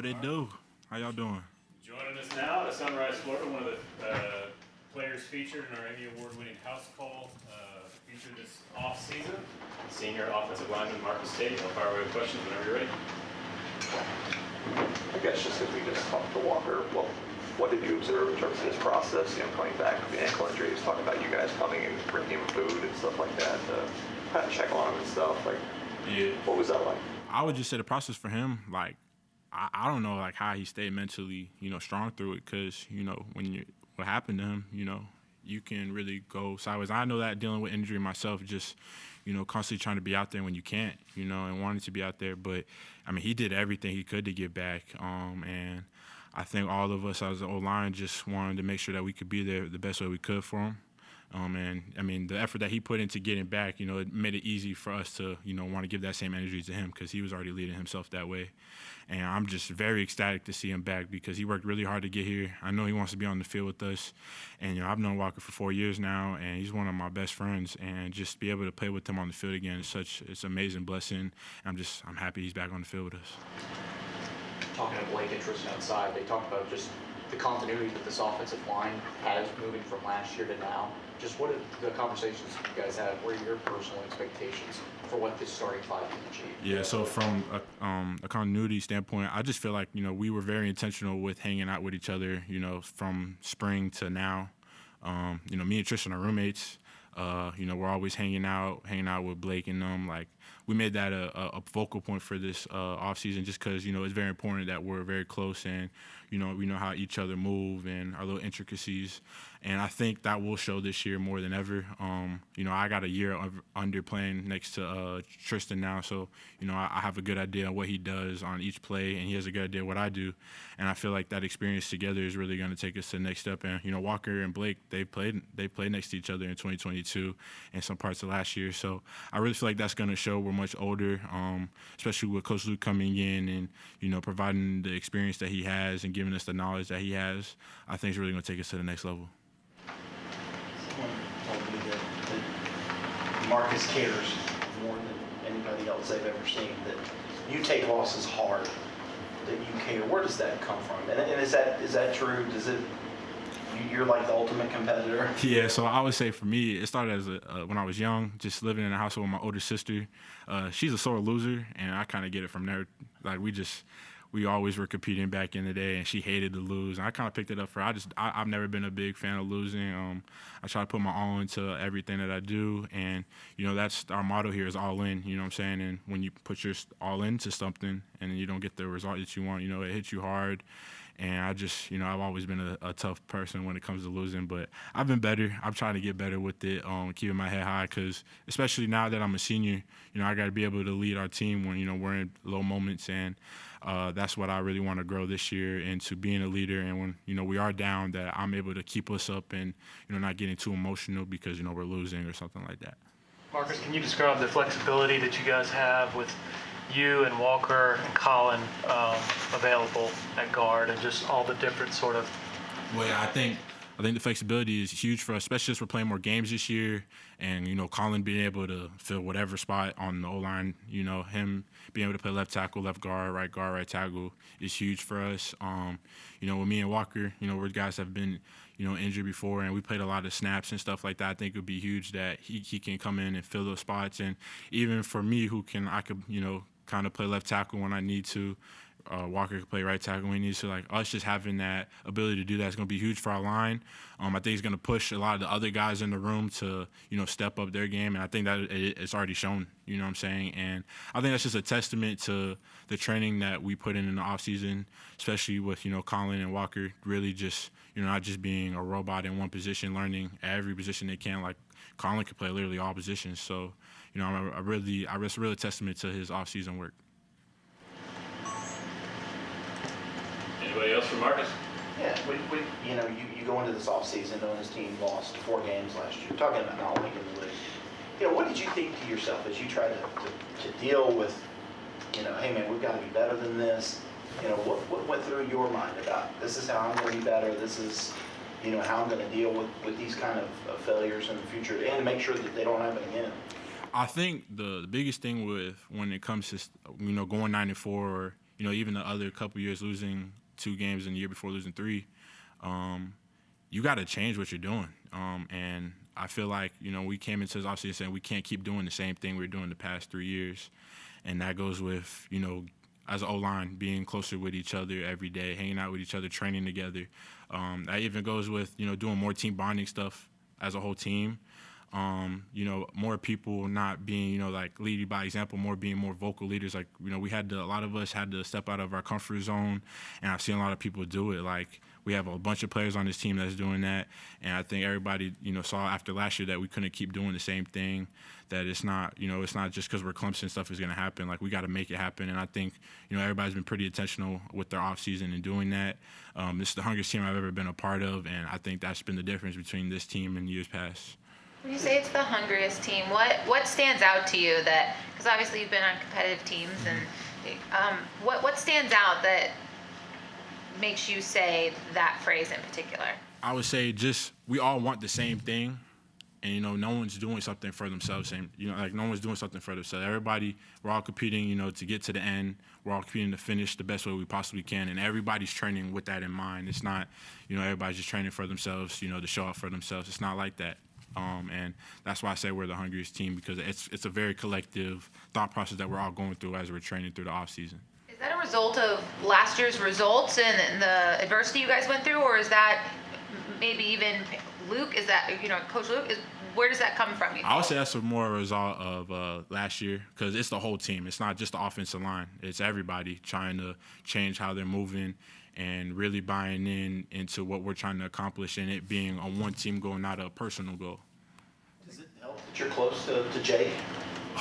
What it do? How y'all doing? Joining us now at Sunrise, Florida, one of the players featured in our Emmy Award-winning House Call featured this off-season, senior offensive lineman Marcus Tate. I'll fire away with questions whenever you're ready. I guess just if we just talk to Walker, well, what did you observe in terms of his process, coming back from the ankle injury? He's talking about you guys coming and bringing him food and stuff like that to kind of check on him and stuff. Yeah. What was that like? I would just say the process for him, I don't know, how he stayed mentally, strong through it, because, when what happened to him, you can really go sideways. I know that dealing with injury myself, just, constantly trying to be out there when you can't, and wanting to be out there. But, he did everything he could to get back, and I think all of us as an O-line just wanted to make sure that we could be there the best way we could for him. And, the effort that he put into getting back, it made it easy for us to, want to give that same energy to him, because he was already leading himself that way. And I'm just very ecstatic to see him back, because he worked really hard to get here. I know he wants to be on the field with us. And, I've known Walker for 4 years now, and he's one of my best friends. And just be able to play with him on the field again is it's an amazing blessing. I'm happy he's back on the field with us. Talking to Blake and Tristan outside, they talked about just the continuity that this offensive line has moving from last year to now. Just what are the conversations you guys had? What are your personal expectations for what this starting five can achieve? Yeah, so from a continuity standpoint, I just feel like, we were very intentional with hanging out with each other, from spring to now. Me and Tristan are roommates. We're always hanging out with Blake and them. We made that a focal point for this offseason, just because, it's very important that we're very close, and, we know how each other move and our little intricacies. And I think that will show this year more than ever. I got a year under playing next to Tristan now, so, I have a good idea of what he does on each play, and he has a good idea of what I do. And I feel like that experience together is really going to take us to the next step. And, Walker and Blake, they played next to each other in 2022 and some parts of last year. So I really feel like that's going to show we're much older, especially with Coach Luke coming in and, providing the experience that he has and giving us the knowledge that he has. I think it's really going to take us to the next level. Someone told me that Marcus cares more than anybody else they've ever seen, that you take losses hard, that you care. Where does that come from? And is that true? You're like the ultimate competitor? Yeah, so I would say for me, it started as when I was young, just living in a household with my older sister. She's a sore loser, and I kind of get it from there. We always were competing back in the day, and she hated to lose. And I kind of picked it up for her. I've never been a big fan of losing. I try to put my all into everything that I do, and, that's our motto here is all in, you know what I'm saying? And when you put your all into something and you don't get the result that you want, it hits you hard. And I just, I've always been a tough person when it comes to losing, but I've been better. I'm trying to get better with it, keeping my head high, because especially now that I'm a senior, I got to be able to lead our team when, we're in low moments. And that's what I really want to grow this year into being a leader. And when, we are down, that I'm able to keep us up and, not getting too emotional because, we're losing or something like that. Marcus, can you describe the flexibility that you guys have with you and Walker and Colin available at guard, and just all the different sort of? Well, I think the flexibility is huge for us, especially as we're playing more games this year. And, Colin being able to fill whatever spot on the O-line, him being able to play left tackle, left guard, right tackle is huge for us. With me and Walker, we're guys have been, injured before, and we played a lot of snaps and stuff like that. I think it would be huge that he can come in and fill those spots. And even for me, I could, kind of play left tackle when I need to. Walker could play right tackle when he needs to. Us just having that ability to do that is going to be huge for our line. I think it's going to push a lot of the other guys in the room to, step up their game. And I think that it's already shown, you know what I'm saying? And I think that's just a testament to the training that we put in the offseason, especially with, Colin and Walker really just, not just being a robot in one position, learning every position they can. Colin could play literally all positions. So, I really a testament to his offseason work. Anybody else for Marcus? Yeah, you go into this offseason knowing this team lost 4 games last year, talking about not making the league. What did you think to yourself as you tried to deal with, hey man, we've got to be better than this? What went through your mind about this is how I'm going to be better, this is, how I'm going to deal with these kind of failures in the future, and make sure that they don't happen again? I think the biggest thing when it comes to, going 9-4 or, even the other couple years losing 2 games and the year before losing 3, you got to change what you're doing. And I feel like, we came into this offseason saying we can't keep doing the same thing we were doing the past 3 years. And that goes with, as an O-line, being closer with each other every day, hanging out with each other, training together. That even goes with, doing more team bonding stuff as a whole team. More people not being, leading by example, being more vocal leaders. Like, a lot of us had to step out of our comfort zone, and I've seen a lot of people do it. Like, we have a bunch of players on this team that's doing that, and I think everybody, saw after last year that we couldn't keep doing the same thing, that it's not, it's not just because we're Clemson stuff is going to happen. Like, we got to make it happen, and I think, everybody's been pretty intentional with their offseason and doing that. This is the hungriest team I've ever been a part of, and I think that's been the difference between this team and years past. When you say it's the hungriest team, what stands out to you that, because obviously you've been on competitive teams, and what stands out that makes you say that phrase in particular? I would say just we all want the same thing, and no one's doing something for themselves. And no one's doing something for themselves. Everybody, we're all competing, to get to the end. We're all competing to finish the best way we possibly can, and everybody's training with that in mind. It's not, everybody's just training for themselves, to show up for themselves. It's not like that. And that's why I say we're the hungriest team, because it's a very collective thought process that we're all going through as we're training through the off season. Is that a result of last year's results and the adversity you guys went through, or is that maybe even Luke? Is that Coach Luke? Where does that come from? I would say that's more a result of last year, because it's the whole team. It's not just the offensive line. It's everybody trying to change how they're moving and really buying into what we're trying to accomplish, and it being a one-team goal, not a personal goal. Does it help that you're close to Jake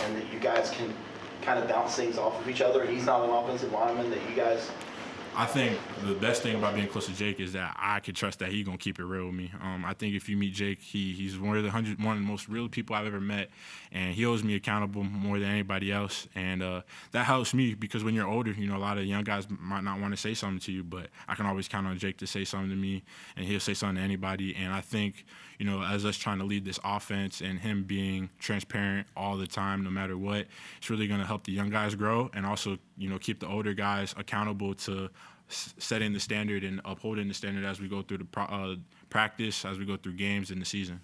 and that you guys can kind of bounce things off of each other? He's not an offensive lineman, that you guys... I think the best thing about being close to Jake is that I can trust that he's going to keep it real with me. I think if you meet Jake, he's one of the most real people I've ever met, and he holds me accountable more than anybody else. And that helps me, because when you're older, a lot of young guys might not want to say something to you, but I can always count on Jake to say something to me, and he'll say something to anybody. And I think, as us trying to lead this offense and him being transparent all the time, no matter what, it's really going to help the young guys grow, and also, keep the older guys accountable to setting the standard and upholding the standard as we go through the practice, as we go through games in the season.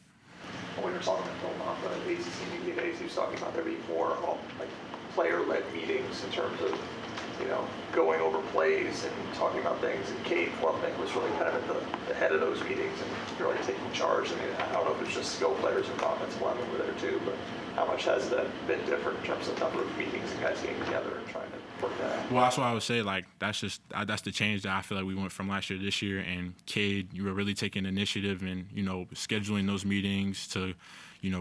When you're talking to Phil off the ACC Media Days, he was talking about there being more player-led meetings in terms of going over plays and talking about things. And Tate, I think, was really kind of at the head of those meetings and really taking charge. I mean, I don't know if it's just skill players and offensive linemen were there too, but how much has that been different in terms of number of meetings and guys getting together and trying to work that out? Well, that's what I would say. That's the change that I feel like we went from last year to this year. And Cade, you were really taking initiative and scheduling those meetings to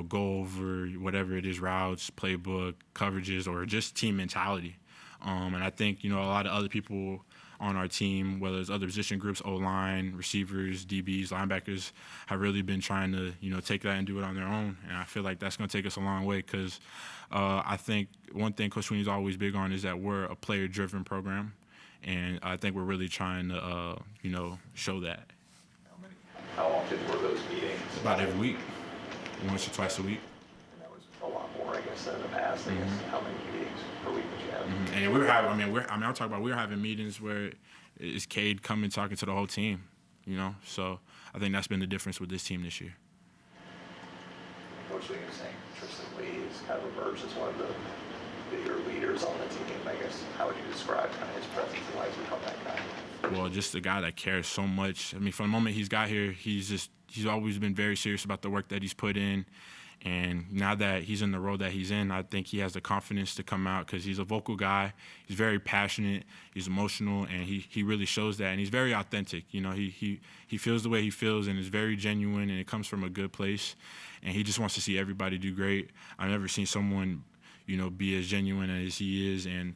go over whatever it is, routes, playbook, coverages, or just team mentality. And I think, a lot of other people on our team, whether it's other position groups, O-line, receivers, DBs, linebackers, have really been trying to, take that and do it on their own. And I feel like that's going to take us a long way, because I think one thing Coach Sweeney's always big on is that we're a player-driven program. And I think we're really trying to, show that. How often were those meetings? About every week, once or twice a week. And that was a lot more, I guess, than in the past. I guess, how many meetings per week did you have? And we were having, I'm talking about, we were having meetings where it's Cade coming talking to the whole team, So I think that's been the difference with this team this year. Coach Lee was saying Tristan Leigh has kind of emerged as one of the bigger leaders on the team. I guess, how would you describe kind of his presence and why he's become that guy? Well, just a guy that cares so much. I mean, from the moment he's got here, he's always been very serious about the work that he's put in. And now that he's in the role that he's in, I think he has the confidence to come out, because he's a vocal guy. He's very passionate. He's emotional, and he really shows that. And he's very authentic. He feels the way he feels, and is very genuine, and it comes from a good place. And he just wants to see everybody do great. I've never seen someone, be as genuine as he is, and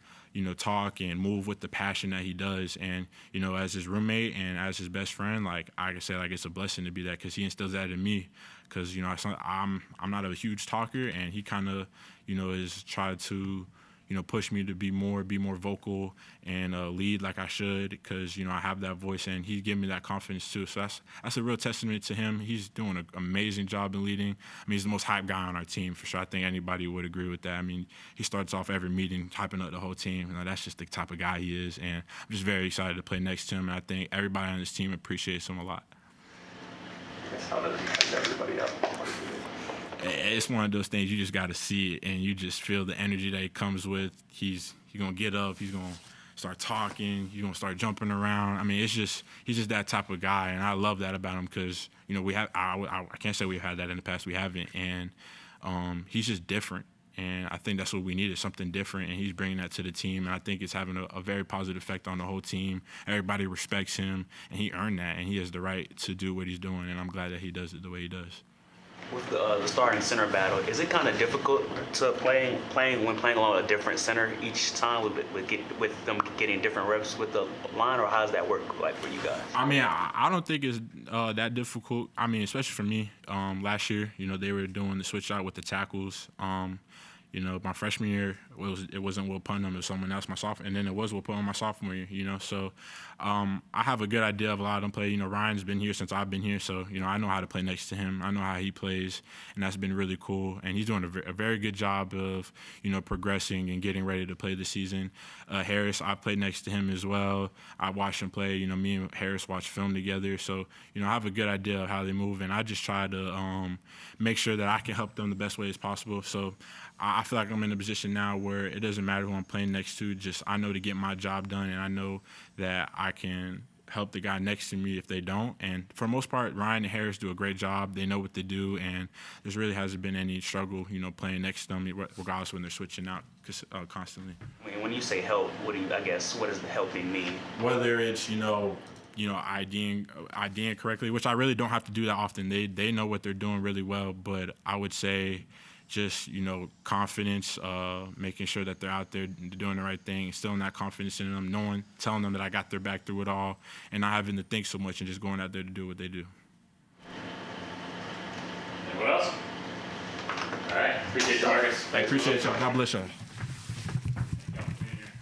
talk and move with the passion that he does. And, as his roommate and as his best friend, I can say, it's a blessing to be that, because he instills that in me. Because, I'm not a huge talker, and he kind of, has tried to, push me to be more vocal and lead like I should, because I have that voice, and he's giving me that confidence too. So that's a real testament to him. He's doing an amazing job in leading. I mean, he's the most hyped guy on our team for sure. I think anybody would agree with that. I mean, he starts off every meeting hyping up the whole team. That's just the type of guy he is, and I'm just very excited to play next to him. And I think everybody on this team appreciates him a lot. How does he hype everybody up? It's one of those things you just got to see it, and you just feel the energy that he comes with. He's gonna get up, he's gonna start talking, he's gonna start jumping around. I mean, he's just that type of guy, and I love that about him, because we have I can't say we've had that in the past, we haven't, and he's just different. And I think that's what we needed, something different, and he's bringing that to the team. And I think it's having a very positive effect on the whole team. Everybody respects him, and he earned that, and he has the right to do what he's doing, and I'm glad that he does it the way he does. With the starting center battle, is it kind of difficult to playing along a different center each time with them getting different reps with the line, or how does that work like for you guys? I mean, I don't think it's that difficult. I mean, especially for me, last year, they were doing the switch out with the tackles. My freshman year, it wasn't Will Putnam, it was someone else, and then it was Will Putnam my sophomore year, So I have a good idea of a lot of them play. Ryan's been here since I've been here, so, I know how to play next to him. I know how he plays, and that's been really cool. And he's doing a very good job of, progressing and getting ready to play this season. Harris, I played next to him as well. I watched him play. Me and Harris watched film together. So, I have a good idea of how they move, and I just try to make sure that I can help them the best way as possible. So I feel like I'm in a position now where it doesn't matter who I'm playing next to. Just I know to get my job done, and I know that I can help the guy next to me if they don't. And for the most part, Ryan and Harris do a great job. They know what they do, and there really hasn't been any struggle, playing next to them, regardless when they're switching out constantly. I mean, when you say help, what does the helping mean? Whether it's IDing correctly, which I really don't have to do that often. They know what they're doing really well, but I would say just, confidence, making sure that they're out there doing the right thing, instilling that confidence in them, telling them that I got their back through it all, and not having to think so much and just going out there to do what they do. Anyone else? All right. Appreciate you, Marcus. I appreciate y'all. God bless y'all.